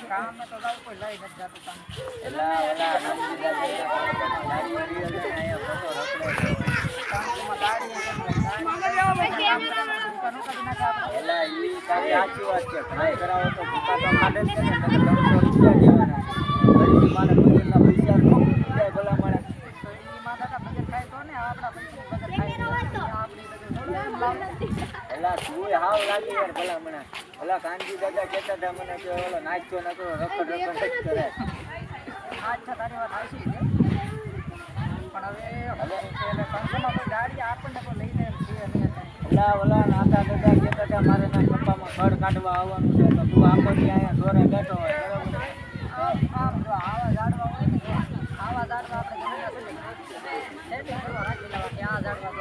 કામે તો જાવ કોઈ લઈ નથી જતું કામ. કાનજી દાદા કહેતા હતા મને કે ઓલો નાચ્યો નતો રખડ રખડ કરે. અચ્છા તારી વાત સાચી છે પણ હવે કંસમાં કોઈ ગાડી આપણને કોઈ લઈને ઓલા નાતા દાદા કહેતા હતા મારે ના પપ્પામાં ઘર કાઢવા આવવાનું છે તો તું આખો દી અહીંયા જોરે બેઠો હોય બરોબર. આવા ઝાડવા હોય ને આવા ઝાડવા આપણે ખેતી કરવા રાખી લેવા કે આ ઝાડવા